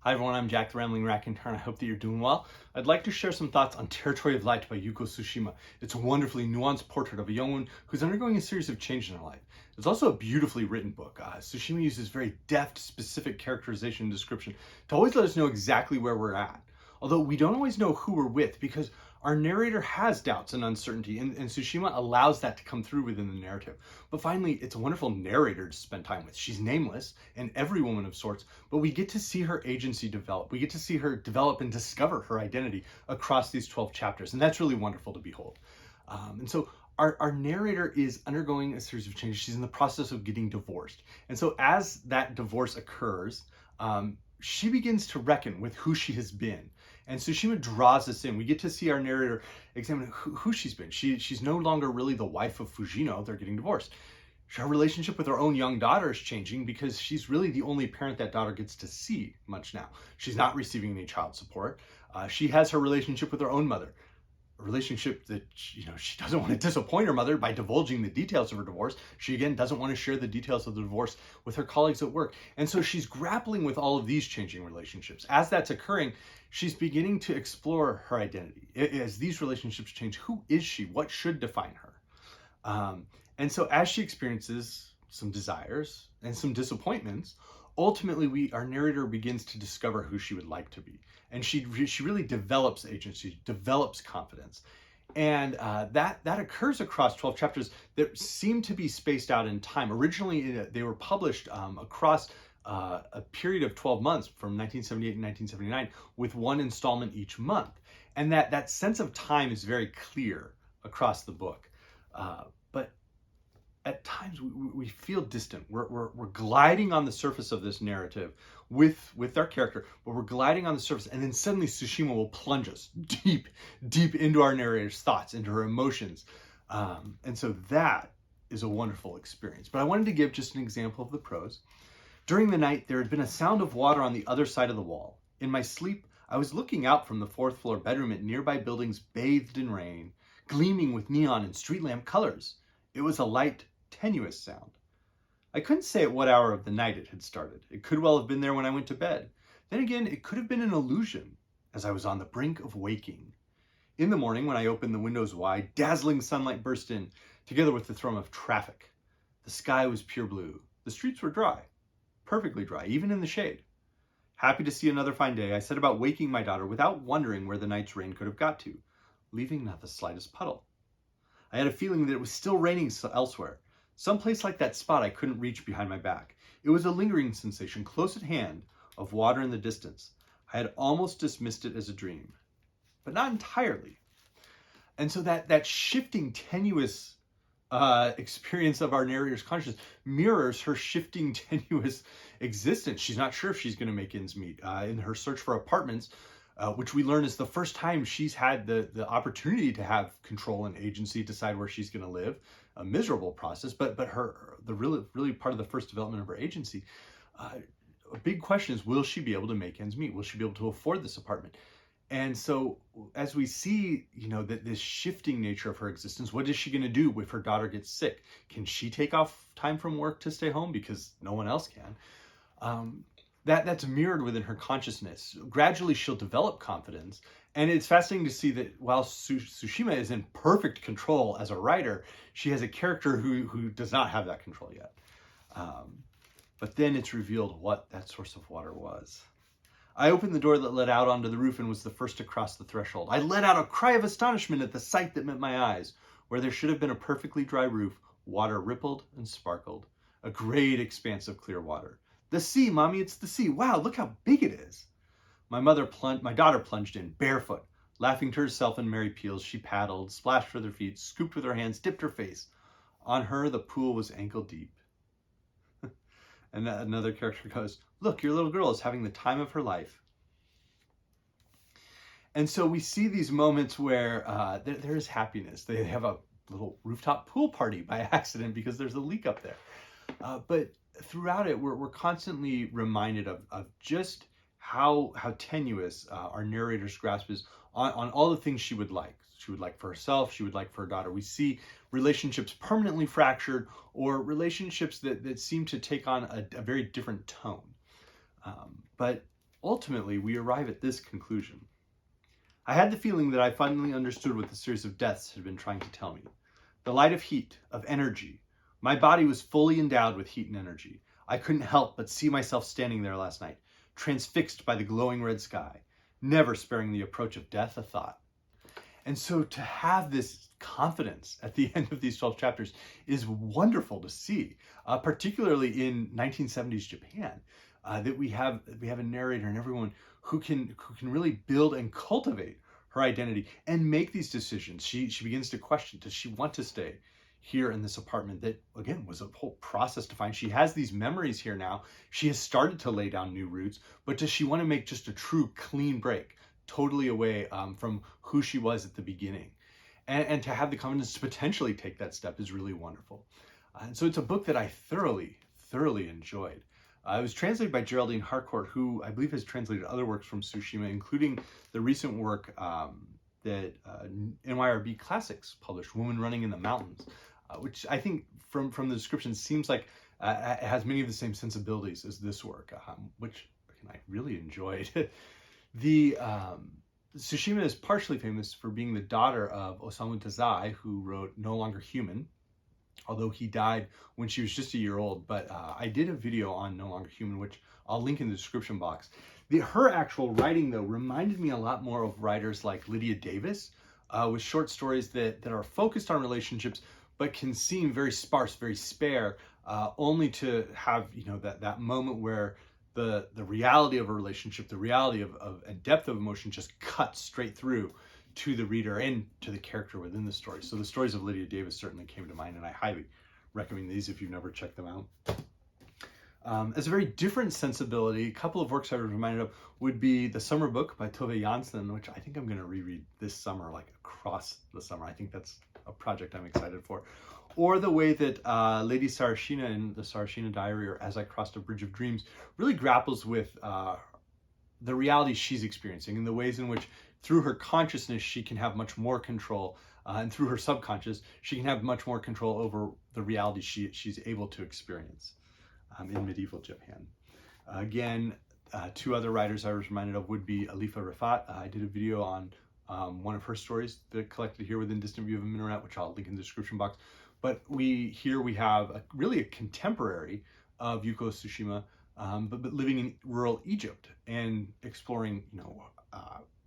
Hi everyone, I'm Jack the Rambling Raconteur, and I hope that you're doing well. I'd like to share some thoughts on Territory of Light by Yūko Tsushima. It's a wonderfully nuanced portrait of a young woman who's undergoing a series of changes in her life. It's also a beautifully written book. Tsushima uses very deft, specific characterization and description to always let us know exactly where we're at. Although we don't always know who we're with because our narrator has doubts and uncertainty, and Tsushima allows that to come through within the narrative. But finally, it's a wonderful narrator to spend time with. She's nameless, and every woman of sorts, but we get to see her agency develop. We get to see her develop and discover her identity across these 12 chapters, and that's really wonderful to behold. And so our narrator is undergoing a series of changes. She's in the process of getting divorced. And so as that divorce occurs, she begins to reckon with who she has been. And Tsushima draws us in. We get to see our narrator examine who she's been. She's no longer really the wife of Fujino. They're getting divorced. Her relationship with her own young daughter is changing because she's really the only parent that daughter gets to see much now. She's not receiving any child support. She has her relationship with her own mother. A relationship that, she doesn't want to disappoint her mother by divulging the details of her divorce. She, again, doesn't want to share the details of the divorce with her colleagues at work. And so she's grappling with all of these changing relationships. As that's occurring, she's beginning to explore her identity. As these relationships change, who is she? What should define her? And so as she experiences some desires and some disappointments, ultimately our narrator begins to discover who she would like to be. And she really develops agency, develops confidence. And that occurs across 12 chapters that seem to be spaced out in time. Originally, they were published across a period of 12 months from 1978 and 1979 with one installment each month. And that sense of time is very clear across the book. But at times we feel distant. We're gliding on the surface of this narrative with our character, but we're gliding on the surface, and then suddenly Tsushima will plunge us deep into our narrator's thoughts, into her emotions. And so that is a wonderful experience. But I wanted to give just an example of the prose. During the night, there had been a sound of water on the other side of the wall. In my sleep, I was looking out from the fourth floor bedroom at nearby buildings bathed in rain, gleaming with neon and street lamp colors. It was a light, tenuous sound. I couldn't say at what hour of the night it had started. It could well have been there when I went to bed. Then again, it could have been an illusion, as I was on the brink of waking. In the morning, when I opened the windows wide, dazzling sunlight burst in, together with the thrum of traffic. The sky was pure blue. The streets were dry, perfectly dry, even in the shade. Happy to see another fine day, I set about waking my daughter without wondering where the night's rain could have got to, leaving not the slightest puddle. I had a feeling that it was still raining elsewhere, someplace like that spot I couldn't reach behind my back. It was a lingering sensation close at hand of water in the distance. I had almost dismissed it as a dream, but not entirely. And so that shifting, tenuous experience of our narrator's consciousness mirrors her shifting, tenuous existence. She's not sure if she's going to make ends meet. In her search for apartments, which we learn is the first time she's had the opportunity to have control and agency, decide where she's going to live. A miserable process, but the really part of the first development of her agency. A big question is, will she be able to make ends meet? Will she be able to afford this apartment? And so as we see, that this shifting nature of her existence, what is she going to do if her daughter gets sick? Can she take off time from work to stay home because no one else can? That's mirrored within her consciousness. Gradually, she'll develop confidence. And it's fascinating to see that while Tsushima is in perfect control as a writer, she has a character who does not have that control yet. But then it's revealed what that source of water was. I opened the door that led out onto the roof and was the first to cross the threshold. I let out a cry of astonishment at the sight that met my eyes. Where there should have been a perfectly dry roof, water rippled and sparkled. A great expanse of clear water. The sea, Mommy, it's the sea. Wow, look how big it is. My daughter plunged in, barefoot. Laughing to herself in merry peals, she paddled, splashed with her feet, scooped with her hands, dipped her face. On her, the pool was ankle deep. And another character goes, look, your little girl is having the time of her life. And so we see these moments where there is happiness. They have a little rooftop pool party by accident because there's a leak up there. But throughout it, we're constantly reminded of just how tenuous our narrator's grasp is on all the things she would like. She would like for herself, she would like for her daughter. We see relationships permanently fractured or relationships that seem to take on a very different tone. But Ultimately, we arrive at this conclusion. I had the feeling that I finally understood what the series of deaths had been trying to tell me. The light of heat, of energy. My body was fully endowed with heat and energy. I couldn't help but see myself standing there last night, transfixed by the glowing red sky, never sparing the approach of death a thought. And so to have this confidence at the end of these 12 chapters is wonderful to see, particularly in 1970s Japan, that we have a narrator and everyone who can really build and cultivate her identity and make these decisions. She begins to question, does she want to stay here in this apartment that, again, was a whole process to find? She has these memories here now. She has started to lay down new roots, but does she want to make just a true clean break, totally away from who she was at the beginning? And to have the confidence to potentially take that step is really wonderful. And so it's a book that I thoroughly enjoyed. It was translated by Geraldine Harcourt, who I believe has translated other works from Tsushima, including the recent work that NYRB Classics published, Woman Running in the Mountains, which I think from the description seems like it has many of the same sensibilities as this work, which I really enjoyed. The Tsushima is partially famous for being the daughter of Osamu Dazai, who wrote No Longer Human, although he died when she was just a year old. But I did a video on No Longer Human, which I'll link in the description box. Her actual writing, though, reminded me a lot more of writers like Lydia Davis, with short stories that are focused on relationships, but can seem very sparse, very spare, only to have, that moment where the reality of a relationship, the reality of a depth of emotion just cuts straight through to the reader and to the character within the story. So the stories of Lydia Davis certainly came to mind, and I highly recommend these if you've never checked them out. As a very different sensibility, a couple of works I was reminded of would be The Summer Book by Tove Jansson, which I think I'm going to reread this summer, like across the summer. I think that's a project I'm excited for. Or the way that Lady Sarashina in the Sarashina Diary, or As I Crossed a Bridge of Dreams, really grapples with the reality she's experiencing and the ways in which through her consciousness she can have much more control, and through her subconscious she can have much more control over the reality she's able to experience in medieval Japan. Again, two other writers I was reminded of would be Alifa Rifaat. I did a video on one of her stories that collected here within Distant View of a Minaret, which I'll link in the description box. But we have really a contemporary of Yūko Tsushima, but living in rural Egypt and exploring,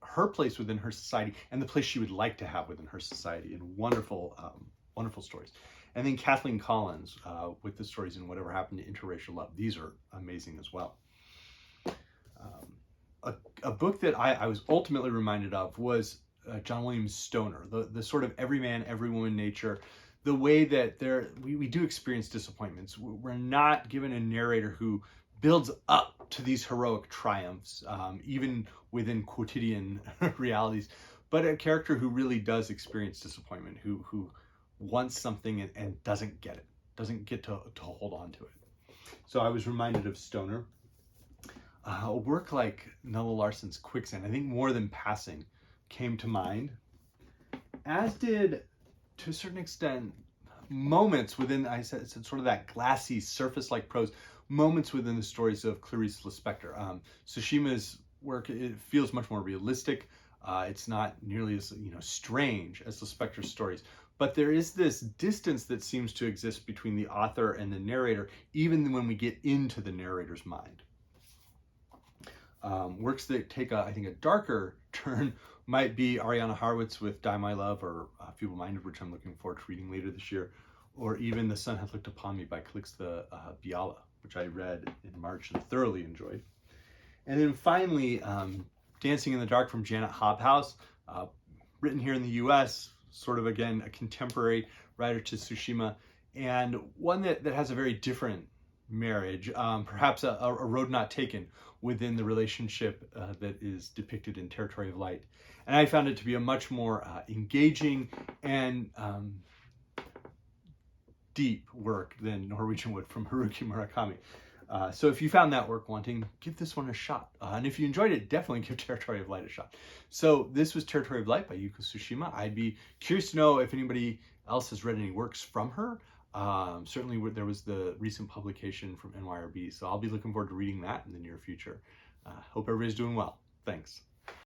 her place within her society and the place she would like to have within her society, in wonderful stories. And then Kathleen Collins with the stories in Whatever Happened to Interracial Love. These are amazing as well. A book that I was ultimately reminded of was John Williams' Stoner, the sort of every man, every woman nature. The way that we do experience disappointments. We're not given a narrator who builds up to these heroic triumphs, even within quotidian realities, but a character who really does experience disappointment, who wants something and doesn't get it, doesn't get to hold on to it. So I was reminded of Stoner. A work like Nella Larsen's Quicksand, I think More Than Passing, came to mind, as did, to a certain extent, moments within, I said sort of that glassy, surface-like prose, moments within the stories of Clarice Lispector. Tsushima's work, it feels much more realistic. It's not nearly as strange as Lispector's stories, but there is this distance that seems to exist between the author and the narrator, even when we get into the narrator's mind. Works that take I think a darker turn might be Ariana Harwitz with Die My Love, or Feeble Minded, which I'm looking forward to reading later this year, or even The Sun Hath Looked Upon Me by Calixta Biala, which I read in March and thoroughly enjoyed. And then finally, Dancing in the Dark from Janet Hobhouse, written here in the US, sort of, again, a contemporary writer to Tsushima, and one that has a very different marriage, perhaps a road not taken within the relationship that is depicted in Territory of Light. And I found it to be a much more engaging and deep work than Norwegian Wood from Haruki Murakami. So if you found that work wanting, give this one a shot. And if you enjoyed it, definitely give Territory of Light a shot. So this was Territory of Light by Yūko Tsushima. I'd be curious to know if anybody else has read any works from her. Certainly there was the recent publication from NYRB, so I'll be looking forward to reading that in the near future. Hope everybody's doing well. Thanks.